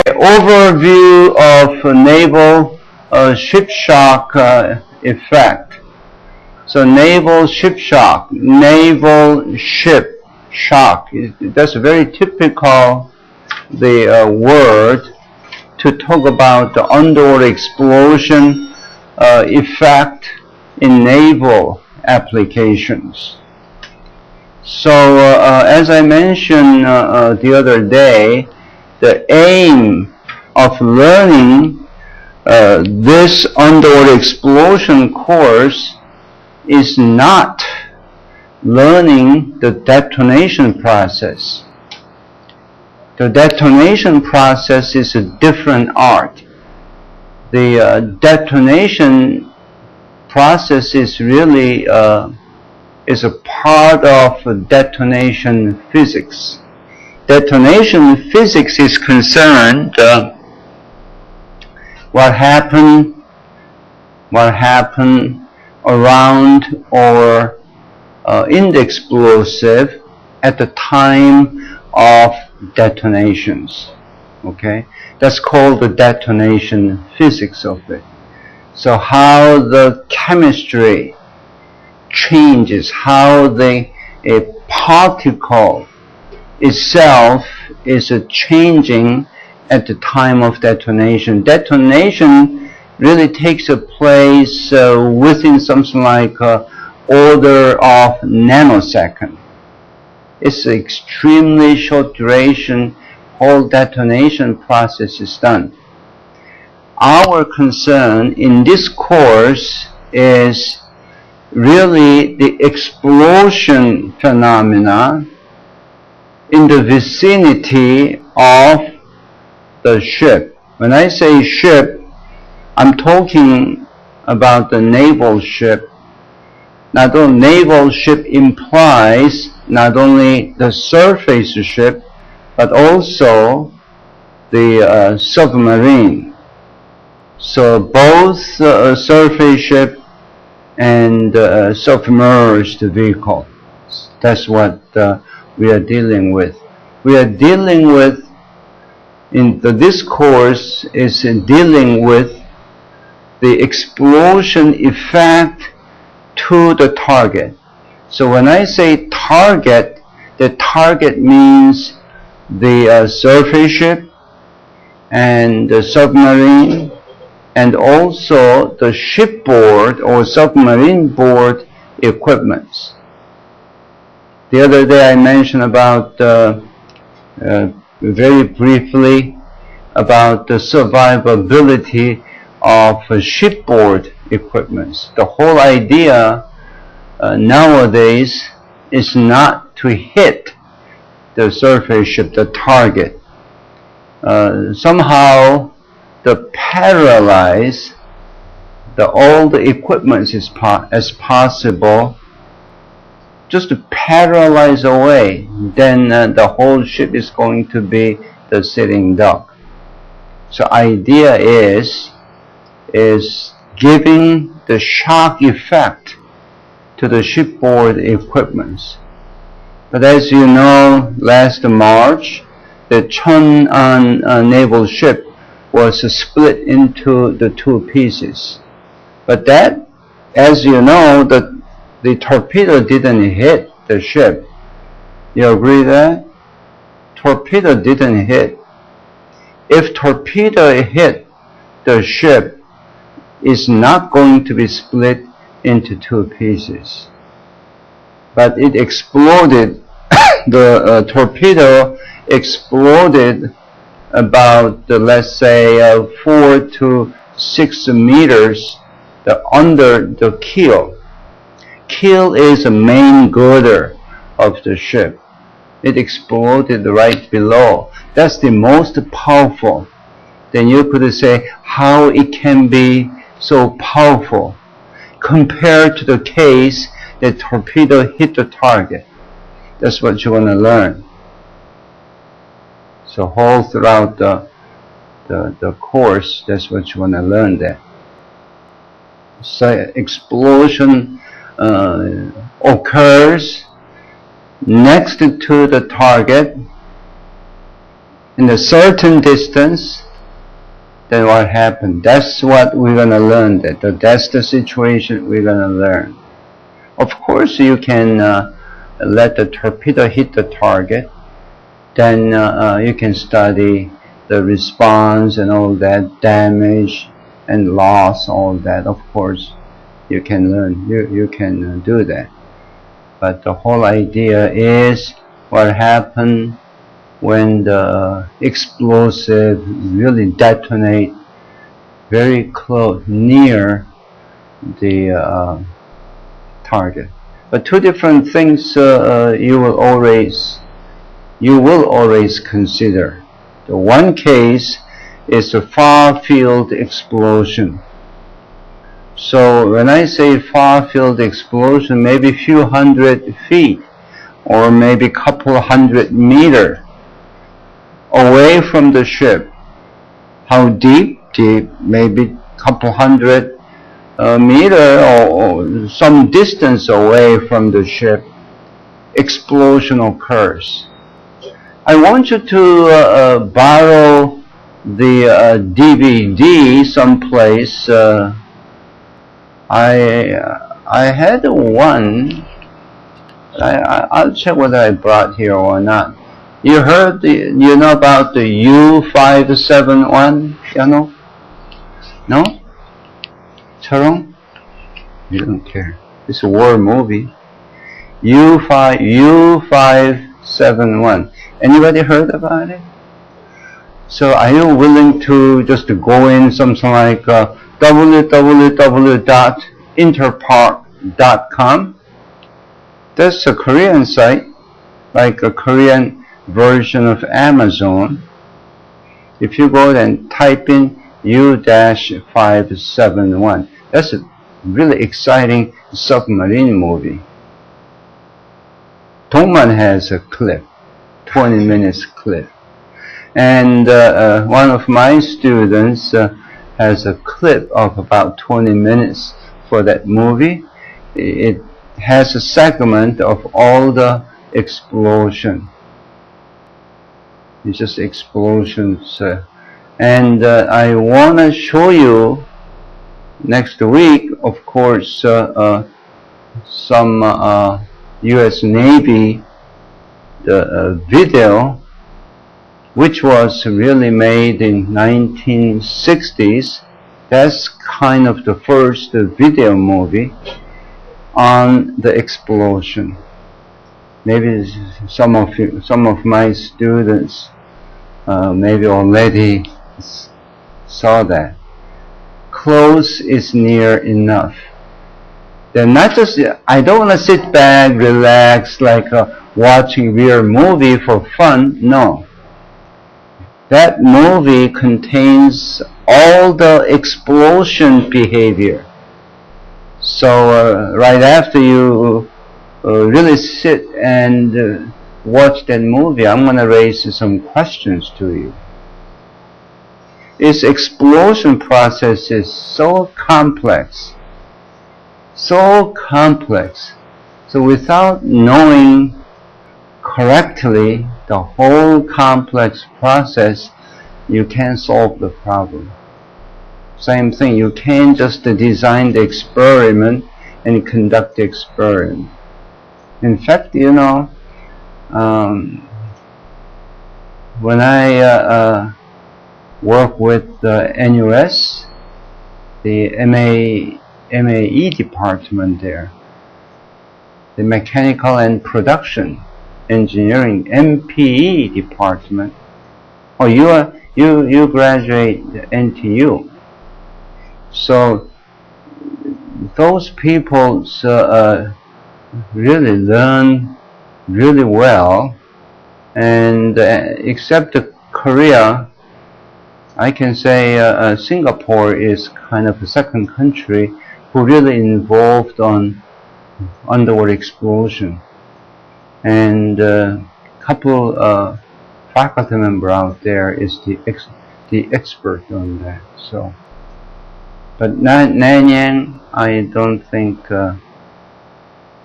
Overview of naval ship shock effect. So naval ship shock, that's a very typical word to talk about the underwater explosion effect in naval applications. So as I mentioned the other day, the aim of learning this underwater explosion course is not learning the detonation process. The detonation process is a different art. The detonation process is really is a part of detonation physics. Detonation physics is concerned what happened around or in the explosive at the time of detonations. Okay, that's called the detonation physics of it. So how the chemistry changes, how a particle itself is changing at the time of detonation. Detonation really takes a place within something like order of nanosecond. It's an extremely short duration. Whole detonation process is done. Our concern in this course is really the explosion phenomena in the vicinity of the ship. When I say ship, I'm talking about the naval ship. Now, the naval ship implies not only the surface ship, but also the submarine. So both surface ship and submerged vehicle. That's what we are dealing with. We are dealing with, this course is dealing with the explosion effect to the target. So when I say target, the target means the surface ship and the submarine, and also the shipboard or submarine board equipments. The other day I mentioned about, very briefly, about the survivability of shipboard equipments. The whole idea nowadays is not to hit the surface ship, the target. Somehow to paralyze all the equipment as possible, just to paralyze away, then the whole ship is going to be the sitting duck. So idea is giving the shock effect to the shipboard equipments. But as you know, last March, the Chun'an naval ship was split into the two pieces. But that, as you know, the torpedo didn't hit the ship. You agree that? Torpedo didn't hit. If torpedo hit the ship, it's not going to be split into two pieces. But it exploded, the torpedo exploded about, let's say, 4 to 6 meters under the keel. Keel is the main girder of the ship. It exploded right below. That's the most powerful. Then you could say how it can be so powerful compared to the case that torpedo hit the target. That's what you want to learn. So whole throughout the course, that's what you want to learn there. So explosion occurs next to the target, in a certain distance, then what happened? That's what we're going to learn. That's the situation we're going to learn. Of course, you can let the torpedo hit the target. Then you can study the response and all that, damage and loss, all that. Of course, you can learn. You can do that. But the whole idea is what happened when the explosive really detonate very close, near the target. But two different things you will always consider. The one case is the far field explosion. So when I say far field explosion, maybe a few hundred feet or maybe a couple hundred meters away from the ship. How deep? Deep, maybe a couple hundred meters or some distance away from the ship, explosion occurs. I want you to borrow the DVD someplace. I had one. I'll check whether I brought here or not. You heard you know about the U571? You know? No? Charong? You don't care. It's a war movie. U571. Anybody heard about it? So are you willing to just go in something like www.interpark.com? That's a Korean site, like a Korean version of Amazon. If you go and type in U-571, that's a really exciting submarine movie. Dongman has a clip, 20 minutes clip. And one of my students has a clip of about 20 minutes for that movie. It has a segment of all the explosion. It's just explosions. And I want to show you next week, of course, some U.S. Navy video, which was really made in 1960s. That's kind of the first video movie on the explosion. Maybe some of my students maybe already saw that. Close is near enough. They're not just, I don't want to sit back, relax, like watching real movie for fun. No. That movie contains all the explosion behavior. So right after you really sit and watch that movie, I'm going to raise some questions to you. This explosion process is so complex. So complex. So without knowing correctly the whole complex process, you can't solve the problem. Same thing, you can't just design the experiment and conduct the experiment. In fact, you know, when I work with the NUS, the MAE department there, the Mechanical and Production Engineering MPE department. Oh, you graduate NTU. So those people really learn really well, and except Korea, I can say Singapore is kind of the second country who really involved on underwater explosion. And a couple faculty member out there is the expert on that. So, but Nanyang, I don't think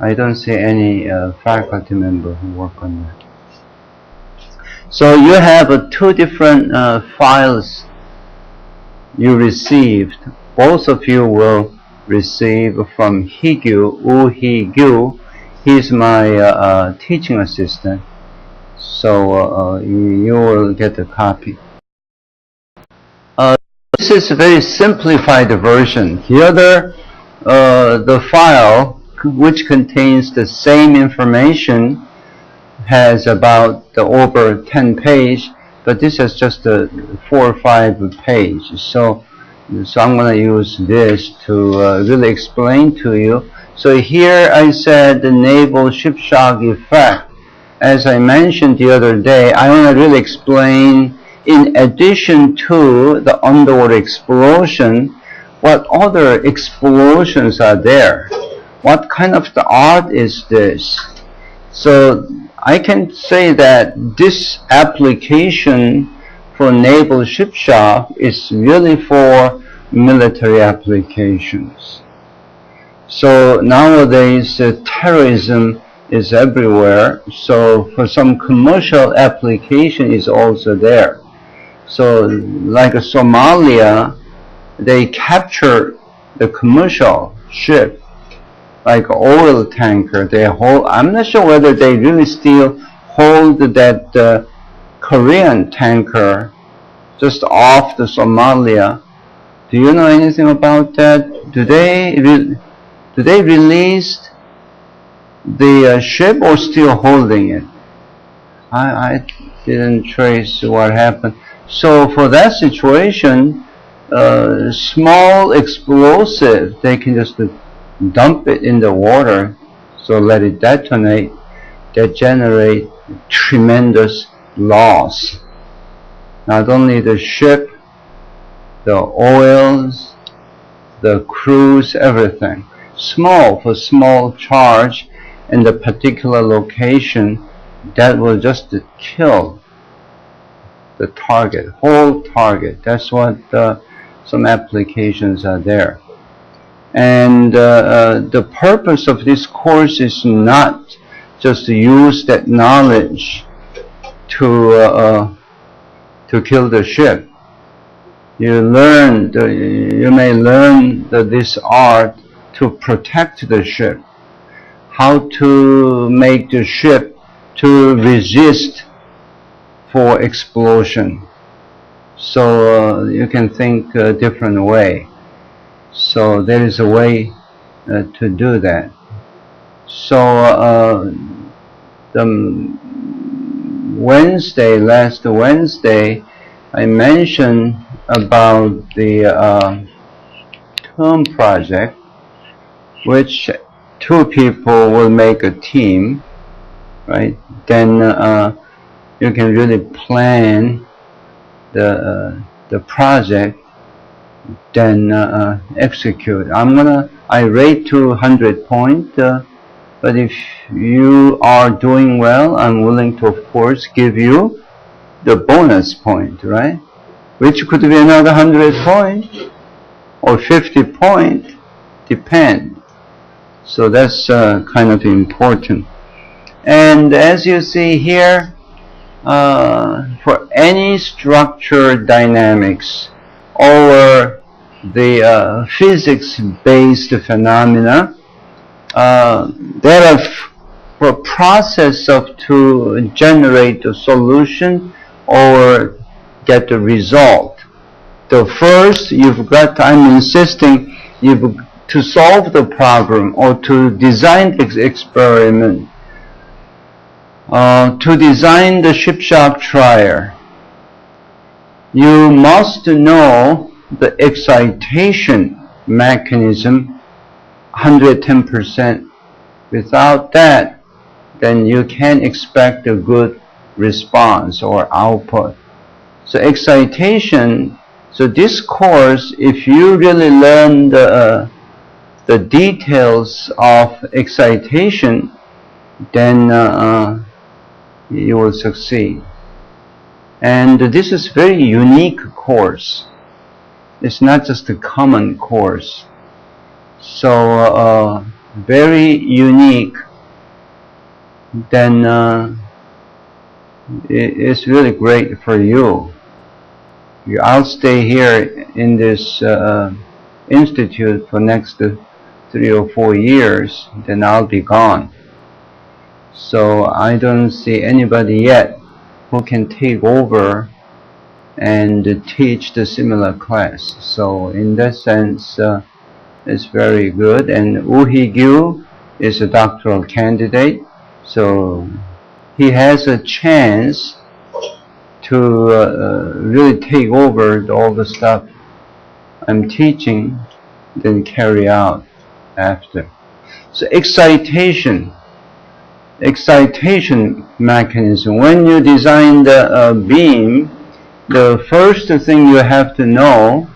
I don't see any faculty member who work on that. So you have two different files you received. Both of you will receive from Hee-gyu, Woo Hee-gyu. He's my teaching assistant. So you will get a copy. This is a very simplified version. The other, the file which contains the same information has about over 10 pages, but this is just a 4 or 5 pages. So I'm going to use this to really explain to you. So here I said the naval ship shock effect. As I mentioned the other day, I want to really explain, in addition to the underwater explosion, what other explosions are there? What kind of the art is this? So I can say that this application for naval ship shock is really for military applications. So nowadays terrorism is everywhere, so for some commercial application is also there. So like Somalia, they capture the commercial ship, like oil tanker. They hold, I'm not sure whether they really still hold that Korean tanker just off the Somalia. Do you know anything about that? Do they release the ship or still holding it? I didn't trace what happened. So for that situation, small explosive, they can just dump it in the water, so let it detonate, that generate tremendous loss. Not only the ship, the oils, the crews, everything. Small, for small charge in the particular location, that will just kill the target, whole target. That's what some applications are there. And the purpose of this course is not just to use that knowledge to kill the ship. You may learn this art to protect the ship, how to make the ship to resist for explosion. So you can think a different way. So there is a way to do that. So the last Wednesday, I mentioned about the term project, which 2 people will make a team, right? Then you can really plan the project, then execute. I rate to 100 points, but if you are doing well, I'm willing to, of course, give you the bonus point, right? Which could be another 100 points or 50 points, depend. So that's kind of important. And as you see here, for any structure dynamics or the physics-based phenomena, there are for process to generate a solution or get the result. The first, I'm insisting, to solve the problem or to design the experiment, to design the ship shock trial, you must know the excitation mechanism 110%. Without that, then you can't expect a good response or output. So excitation, so this course, if you really learn the details of excitation, then you will succeed. And this is very unique course. It's not just a common course. So very unique. Then it's really great for you. I'll stay here in this institute for next 3 or 4 years, then I'll be gone. So I don't see anybody yet who can take over and teach the similar class. So in that sense, it's very good. And Woo Hee-gyu is a doctoral candidate, so he has a chance to really take over all the stuff I'm teaching, then carry out after. So excitation mechanism. When you design the beam, the first thing you have to know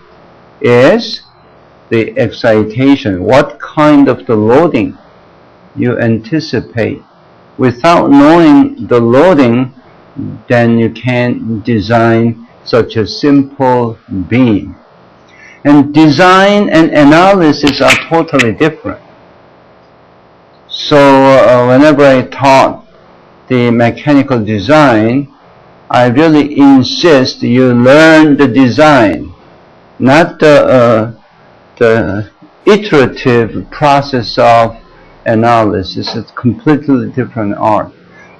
is the excitation. What kind of the loading you anticipate. Without knowing the loading, then you can't design such a simple beam. And design and analysis are totally different. So whenever I taught the mechanical design, I really insist you learn the design, not the iterative process of analysis. It's a completely different art.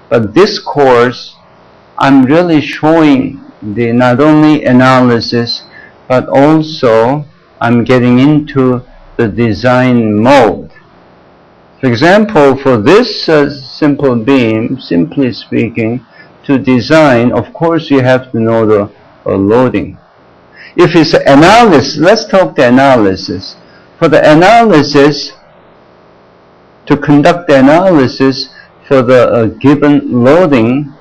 But this course, I'm really showing the not only analysis, but also I'm getting into the design mode. For example, for this simple beam, simply speaking, to design, of course you have to know the loading. If it's analysis, let's talk the analysis. For the analysis, to conduct the analysis for the given loading,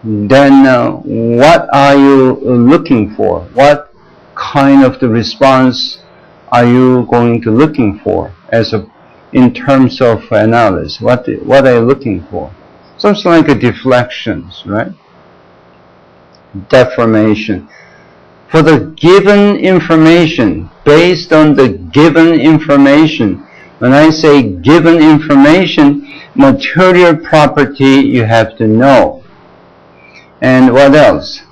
then what are you looking for? What kind of the response are you going to looking for as a in terms of analysis? What are you looking for? Something like a deflections, right? Deformation. For the given information, based on the given information, when I say given information, material property you have to know. And what else?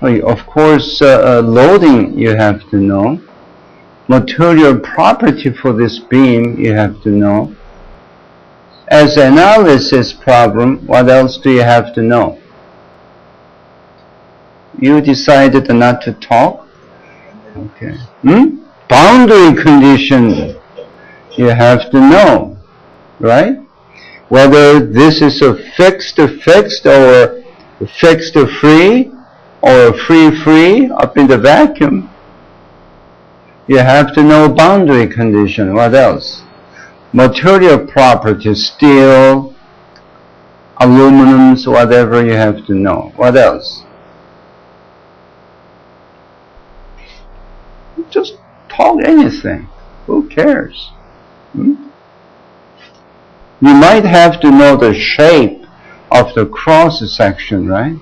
Of course, loading you have to know. Material property for this beam you have to know. As an analysis problem, what else do you have to know? You decided not to talk? Okay. Boundary condition you have to know, right? Whether this is a fixed or fixed free or free up in the vacuum, you have to know boundary condition. What else? Material properties, steel, aluminums, whatever you have to know. What else? Just talk anything. Who cares? You might have to know the shape of the cross section, right?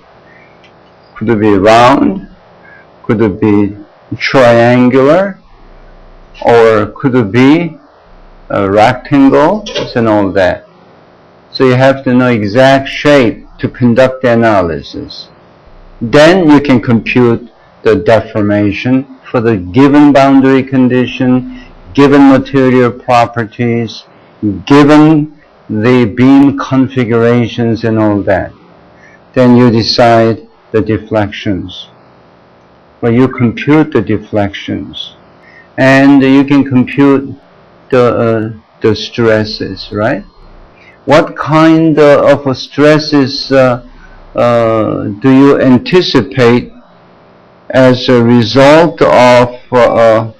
Could it be round? Could it be triangular? Or could it be a rectangle? And all that. So you have to know exact shape to conduct the analysis. Then you can compute the deformation for the given boundary condition, given material properties, given the beam configurations and all that. Then you decide the deflections. Well, you compute the deflections. And you can compute the stresses, right? What kind of stresses do you anticipate as a result of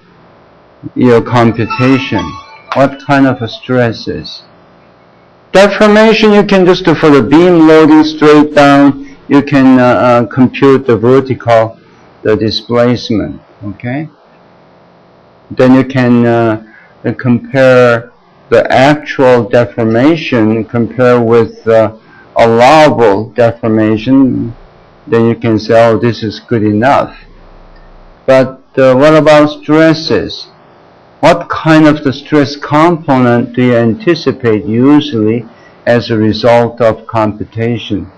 your computation? What kind of stresses? Deformation, you can just do for the beam loading straight down, you can compute the vertical, the displacement, okay? Then you can compare the actual deformation, compare with allowable deformation. Then you can say, oh, this is good enough. But what about stresses? What kind of the stress component do you anticipate usually as a result of computation.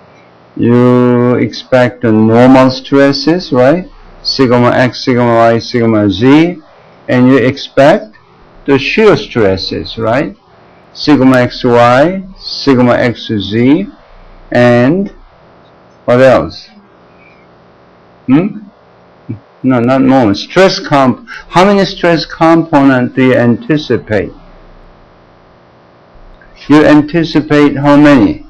You expect the normal stresses, right? Sigma x, sigma y, sigma z, and you expect the shear stresses, right? Sigma xy, sigma xz, and what else? No, not moment. How many stress components do you anticipate? You anticipate how many?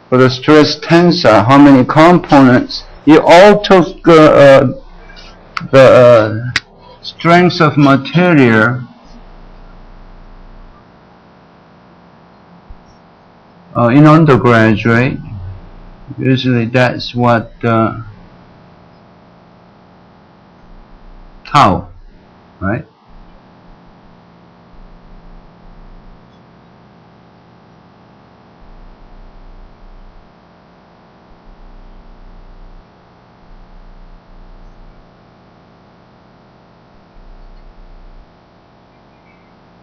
For the stress tensor, how many components? You all took the strength of material in undergraduate. Usually that's what tau, right?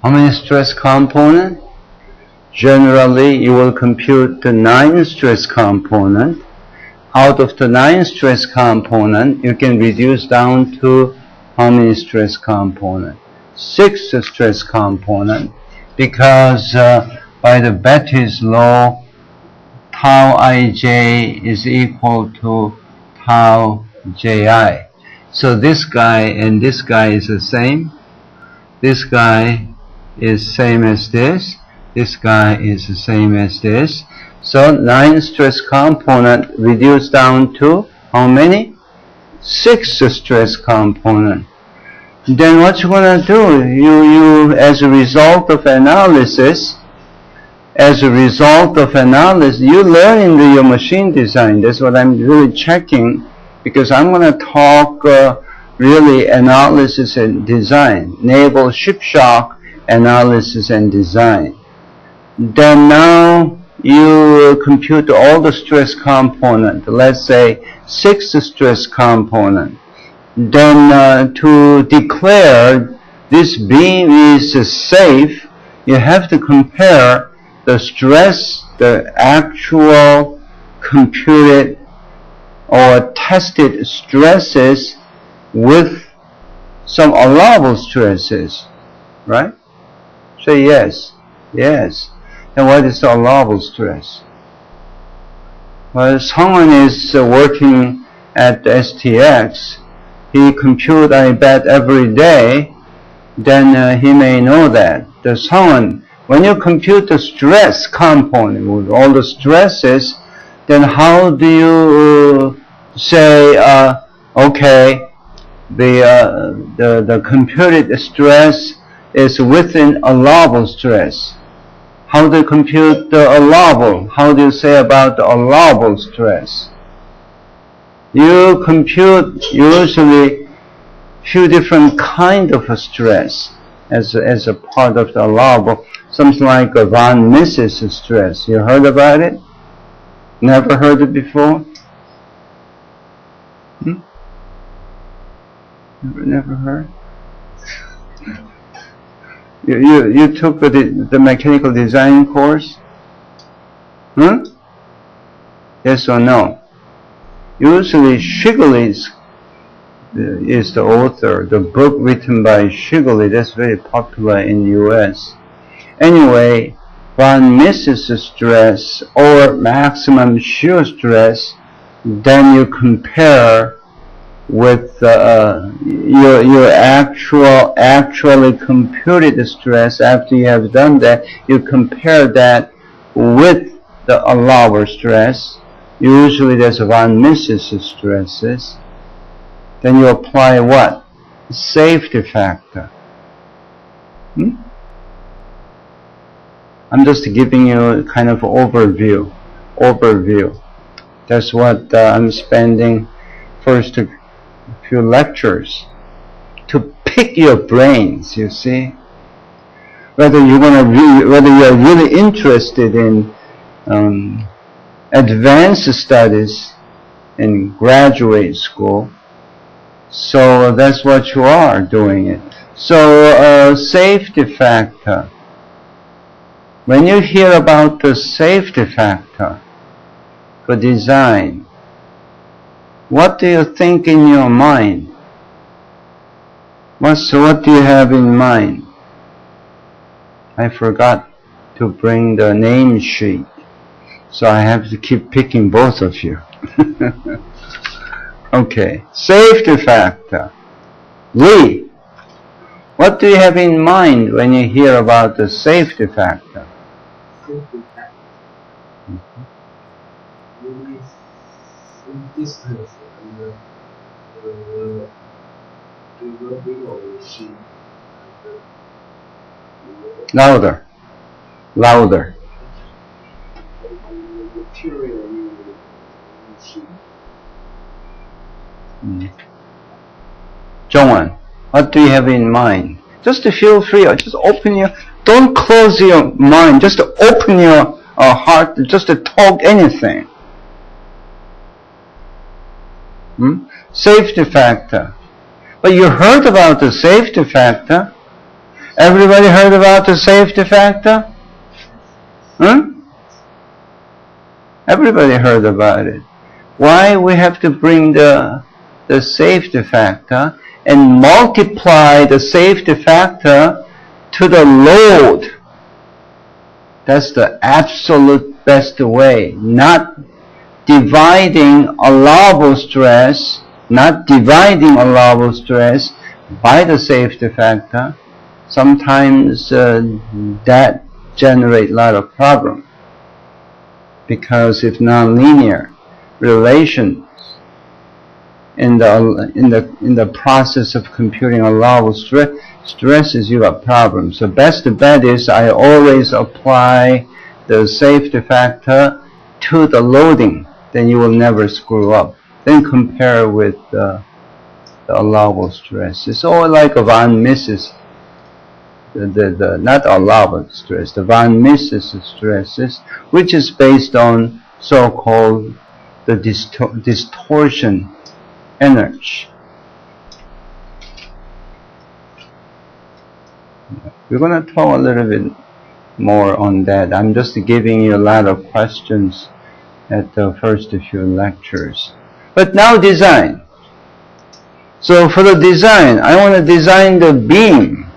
How many stress component? Generally, you will compute the 9 stress component. Out of the 9 stress component, you can reduce down to how many stress component? 6 stress component, because by the Bette's law, tau ij is equal to tau ji. So this guy and this guy is the same. This guy is same as this. This guy is the same as this. So 9 stress component reduced down to how many? 6 stress component. Then what you're gonna do? You as a result of analysis, you learn in your machine design. That's what I'm really checking, because I'm gonna talk really analysis and design, naval ship shock analysis and design. Then now you compute all the stress component, let's say 6 stress component. Then to declare this beam is safe, you have to compare the stress, the actual computed or tested stresses with some allowable stresses, right? Say yes, yes. And what is the allowable stress? Well, someone is working at STX, he compute, I bet, every day, then he may know that. There's someone, when you compute the stress component with all the stresses, then how do you say, okay, the computed stress is within allowable stress? How do you compute the allowable? How do you say about the allowable stress? You compute usually few different kind of a stress as a part of the allowable. Something like a von Mises stress. You heard about it? Never heard it before? Never heard? You took the mechanical design course? Yes or no? Usually Shigley is the author, the book written by Shigley, that's very popular in the US. Anyway, von Mises stress or maximum shear stress, then you compare with your actually computed stress. After you have done that, you compare that with the allowable stress. Usually there's von Mises stresses. Then you apply what? Safety factor. I'm just giving you kind of overview. That's what I'm spending first a few lectures to pick your brains, you see. Whether you're really interested in advanced studies in graduate school. So that's what you are doing it. So safety factor. When you hear about the safety factor for design, what do you think in your mind? What do you have in mind? I forgot to bring the name sheet, so I have to keep picking both of you. Okay, safety factor. Lee, what do you have in mind when you hear about the safety factor? Safety factor. Maybe some distance and developing of the machine. Louder. Louder. Material in the machine. Zhongwen, what do you have in mind? Just feel free, just open your, don't close your mind, just open your heart, just to talk anything. Safety factor. But you heard about the safety factor. Everybody heard about the safety factor? Everybody heard about it. Why we have to bring the safety factor and multiply the safety factor to the load? That's the absolute best way. Not dividing allowable stress, by the safety factor. Sometimes that generates a lot of problem, because if nonlinear relations in the process of computing allowable stresses, you have problems. So best bet is I always apply the safety factor to the loading. Then you will never screw up. Then compare with the allowable stress. It's all like a von Mises. Not allowable stress, the von Mises stresses, which is based on so-called the distortion energy. We're going to talk a little bit more on that. I'm just giving you a lot of questions at the first few lectures. But now design. So for the design, I want to design the beam.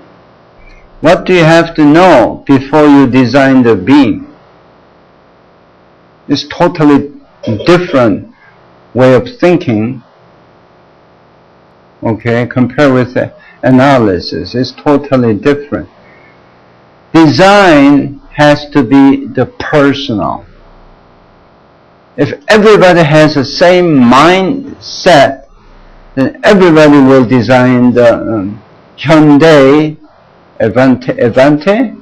What do you have to know before you design the beam? It's totally different way of thinking. Okay, compare with the analysis. It's totally different. Design has to be the personal. If everybody has the same mindset, then everybody will design the Hyundai Avante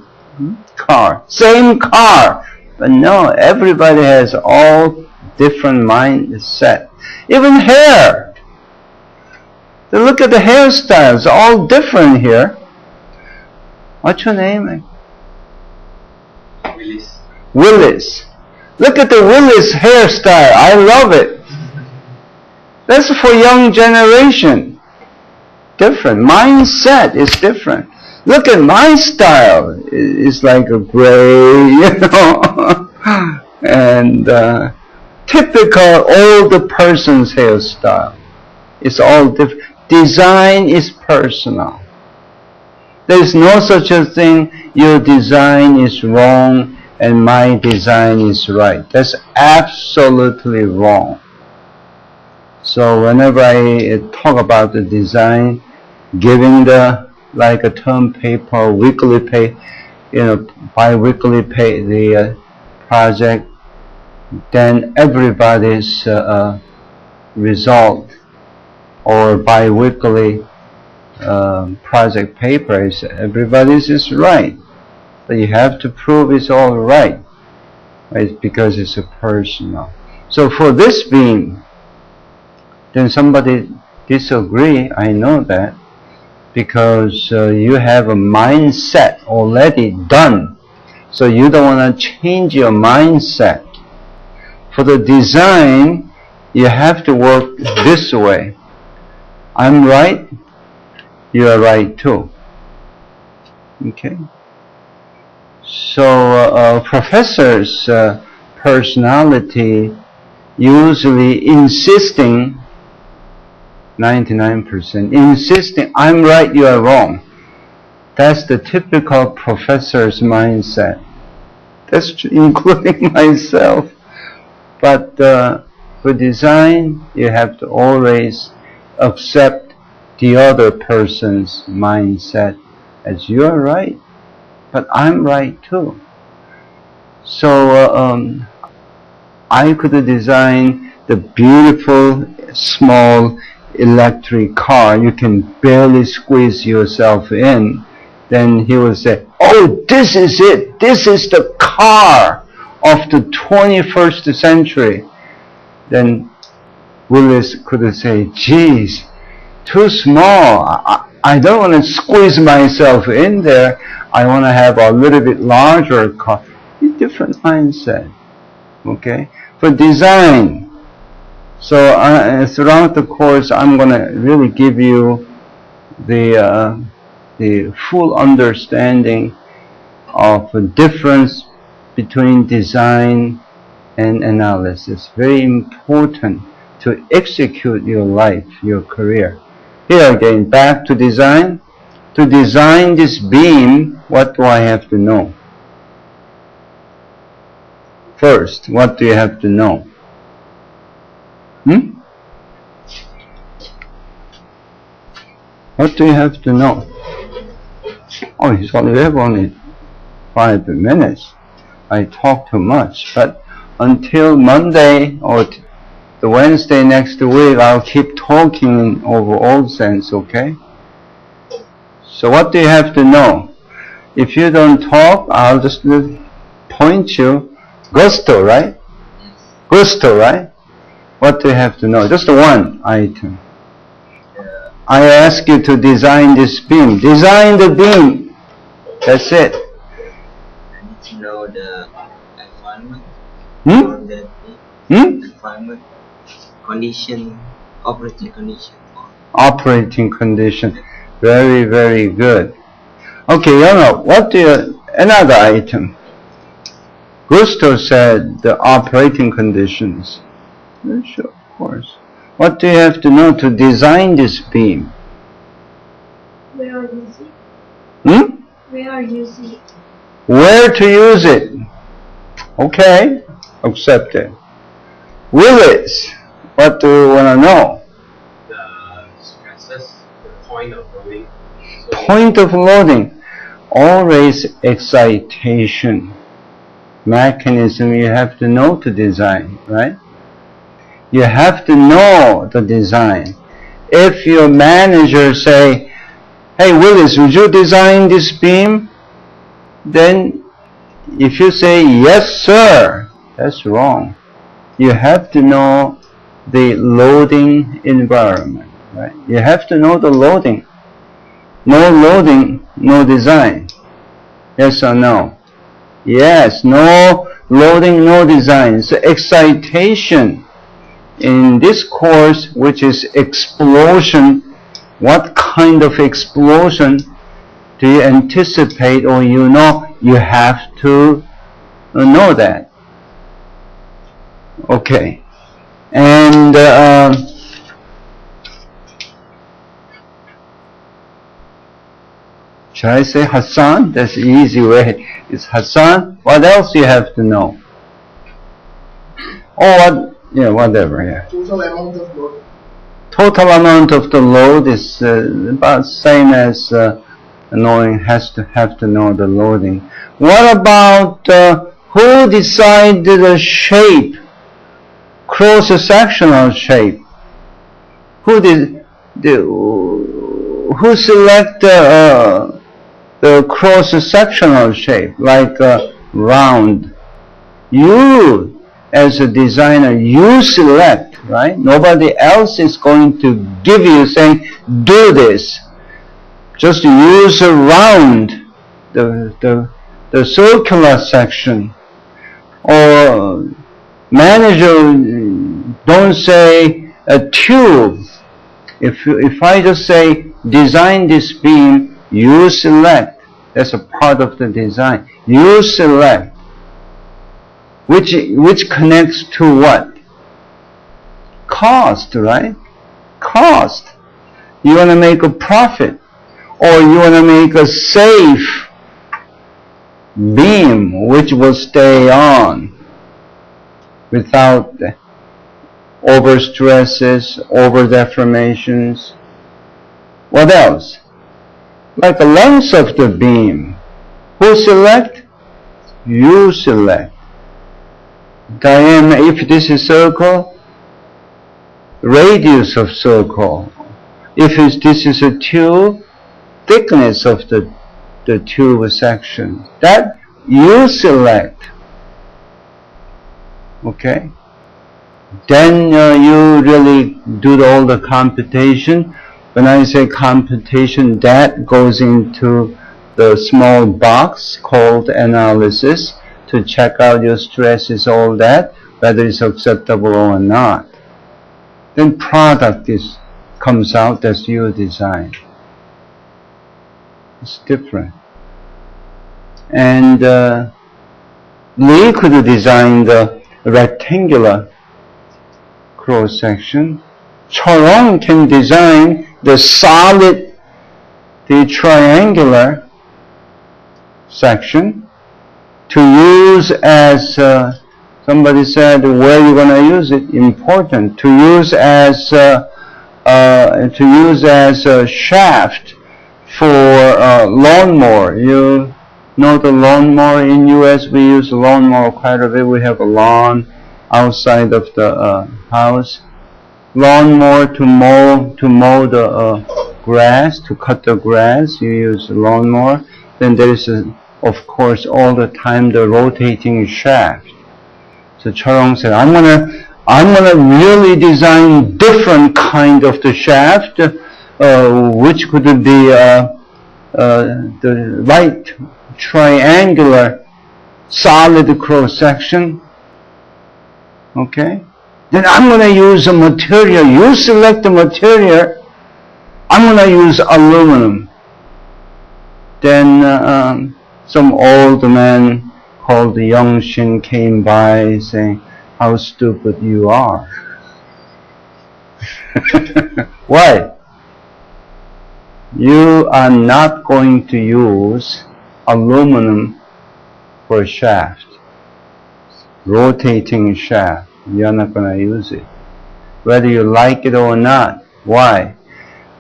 car. Same car. But no, everybody has all different mindset. Even hair. So look at the hairstyles, all different here. What's your name? Willis. Willis. Look at the Willis hairstyle. I love it. That's for young generation. Different. Mindset is different. Look at my style. It's like a gray, and typical older person's hairstyle. It's all different. Design is personal. There is no such a thing, your design is wrong and my design is right. That's absolutely wrong. So whenever I talk about the design, giving like a term paper, weekly pay, bi-weekly pay the project, then everybody's result or bi-weekly project papers, everybody's is right. But you have to prove it's all right. It's because it's a personal. So for this beam, then somebody disagree, I know that, because you have a mindset already done. So you don't want to change your mindset. For the design, you have to work this way. I'm right, you are right too. Okay? So professor's personality usually insisting, 99%, insisting, I'm right, you are wrong. That's the typical professor's mindset. That's including myself. But for design, you have to always accept the other person's mindset as you are right, but I'm right too. So I could design the beautiful small electric car you can barely squeeze yourself in. Then he will say, oh, this is it. This is the car of the 21st century. Then Willis could say, geez, too small. I don't want to squeeze myself in there. I want to have a little bit larger car. A different mindset. Okay? For design. So throughout the course, I'm going to really give you the full understanding of the difference between design and analysis. Very important to execute your life, your career. Here again, back to design. To design this beam, what do I have to know? First, what do you have to know? What do you have to know? Oh, we have only 5 minutes. I talk too much, but until Monday or the Wednesday next week, I'll keep talking over all sense, okay? So what do you have to know? If you don't talk, I'll just point you. Gusto, right? Gusto, right? What do you have to know? Just one item. I ask you to design this beam. Design the beam. That's it. I need to know the environment. On that environment, condition, operating condition. Operating condition. Very, very good. Okay, what do you, another item. Gusto said the operating conditions. Sure, of course. What do you have to know to design this beam? Where are you using? Where are you using? Where to use it? Okay, accept it. Willis, what do you want to know? The stresses, the point of loading. Point of loading. Always excitation. Mechanism you have to know to design, right? You have to know the design. If your manager say, hey Willis, would you design this beam? Then if you say, yes sir, that's wrong. You have to know the loading environment, right? You have to know the loading. No loading, no design. Yes or no? Yes, no loading, no design. So excitation. In this course, which is explosion, what kind of explosion do you anticipate or you know? You have to know that. Okay. And should I say Hassan? That's the easy way. It's Hassan. What else you have to know? Oh, what? Yeah, whatever, yeah. Total amount of load. Total amount of the load is about same as have to know the loading. What about who decided the shape, cross-sectional shape? Who select the cross-sectional shape, like round? You. As a designer, you select, right? Nobody else is going to give you saying, do this. Just use around the circular section. Or manager, don't say a tube. If I just say, design this beam, you select. That's a part of the design. You select which connects to what? Cost, right? Cost. You want to make a profit, or you want to make a safe beam which will stay on without overstresses, over-deformations. What else? Like the length of the beam. Who select? You select. Diameter, if this is circle, radius of circle. If this is a tube, thickness of the tube section. That you select. Okay? Then you really do all the computation. When I say computation, that goes into the small box called analysis to check out your stresses, all that, whether it's acceptable or not. Then product comes out as you design. It's different. And Lee could design the rectangular cross section. Charong can design the solid, the triangular section to use as, somebody said, where you're going to use it, important, to use as a shaft for lawnmower. You know the lawnmower in US, we use lawnmower quite a bit. We have a lawn outside of the house. Lawnmower to mow the grass, to cut the grass, you use a lawnmower. Then there is, of course, all the time the rotating shaft. So Charong said, I'm gonna really design different kind of the shaft, which could be the right triangular solid cross section. Okay? Then I'm going to use a material. You select the material. I'm going to use aluminum. Then some old man called Youngshin came by saying, how stupid you are. Why? You are not going to use aluminum for a shaft. Rotating shaft. You're not going to use it. Whether you like it or not. Why?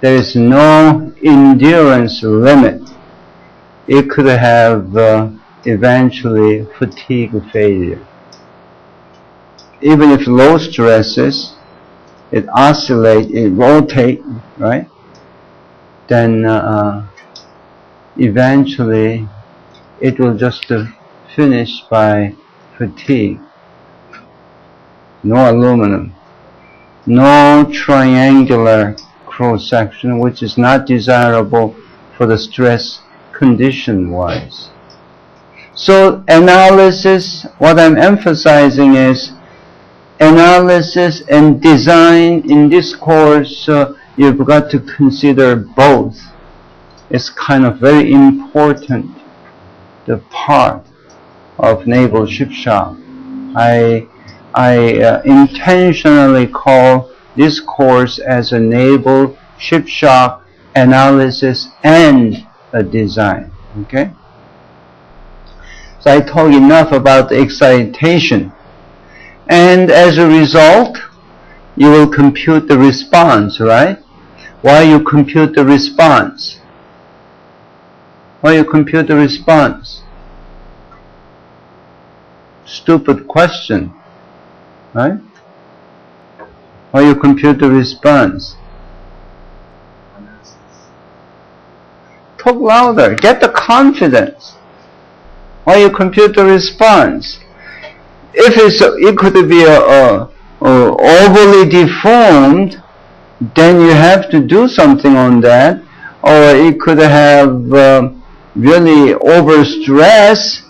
There is no endurance limit. It could have eventually fatigue failure. Even if low stresses, it oscillates, it rotates, right? Then eventually it will just finish by fatigue. No aluminum, no triangular cross section, which is not desirable for the stress condition wise. So analysis, what I'm emphasizing is analysis and design. In this course, you've got to consider both. It's kind of very important, the part of naval ship shop. I intentionally call this course as a naval ship shock analysis and a design. Okay? So I talk enough about the excitation. And as a result, you will compute the response, right? Why you compute the response? Why you compute the response? Stupid question. Right? Why you compute the response? Talk louder. Get the confidence. Why you compute the response? If it could be overly deformed, then you have to do something on that. Or it could have really overstress.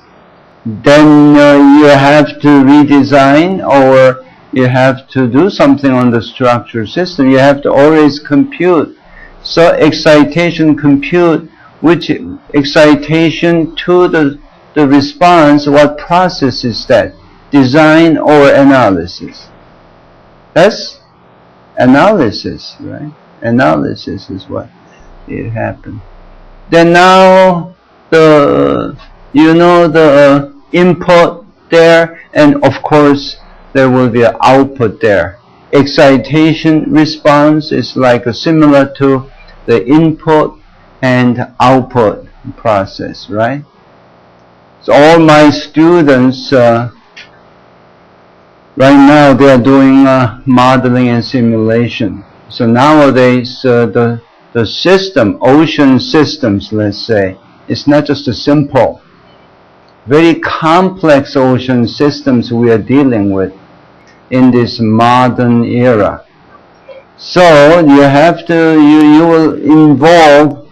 Then you have to redesign, or you have to do something on the structure system. You have to always compute. So excitation compute which excitation to the response, what process is that? Design or analysis? That's analysis, right? Analysis is what it happened. Then now the input there, and of course there will be an output there. Excitation response is like similar to the input and output process, right? So all my students right now they are doing modeling and simulation. So nowadays the system, ocean systems, let's say, it's not just a simple, very complex ocean systems we are dealing with in this modern era. So you have to, you will involve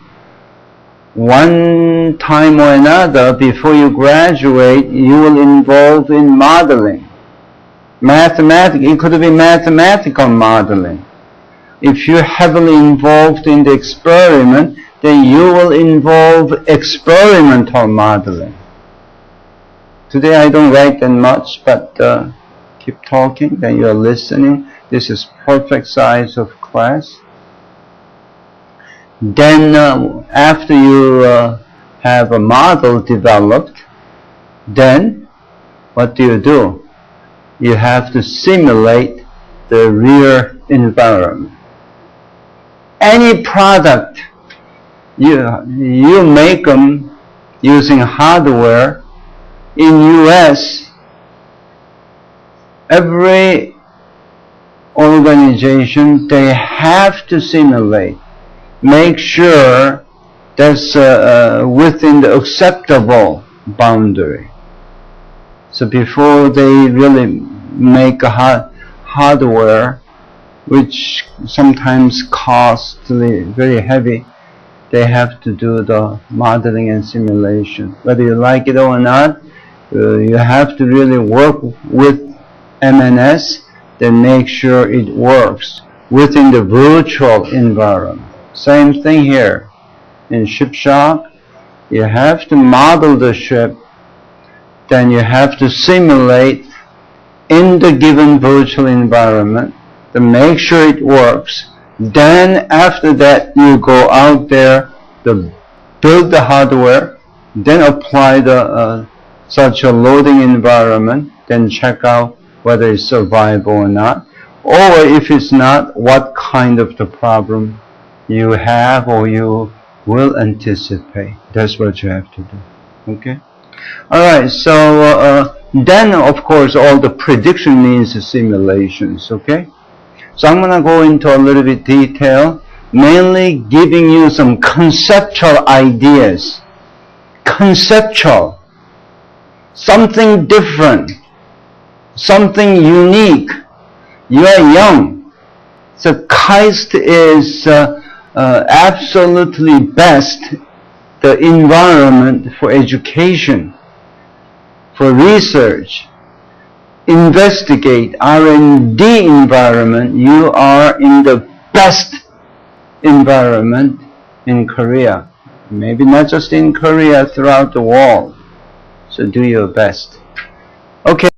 one time or another before you graduate, you will involve in modeling. It could be mathematical modeling. If you're heavily involved in the experiment, then you will involve experimental modeling. Today I don't write that much, but keep talking, then you're listening. This is perfect size of class. Then after you have a model developed, then what do? You have to simulate the real environment. Any product, you make them using hardware. In US, every organization, they have to simulate, make sure that's within the acceptable boundary. So before they really make a hardware, which sometimes costs very heavy, they have to do the modeling and simulation. Whether you like it or not, you have to really work with MNS, then make sure it works within the virtual environment. Same thing here. In ship shock, you have to model the ship, then you have to simulate in the given virtual environment to make sure it works. Then after that, you go out there to build the hardware, then apply the such a loading environment, then check out whether it's survivable or not, or if it's not, what kind of the problem you have or you will anticipate. That's what you have to do. Okay? Alright, so then of course all the prediction means simulations. Okay? So I'm going to go into a little bit detail, mainly giving you some conceptual ideas. Conceptual. Something different. Something unique. You are young. So KAIST is absolutely best the environment for education, for research, investigate, R&D environment. You are in the best environment in Korea. Maybe not just in Korea, throughout the world. So do your best. Okay.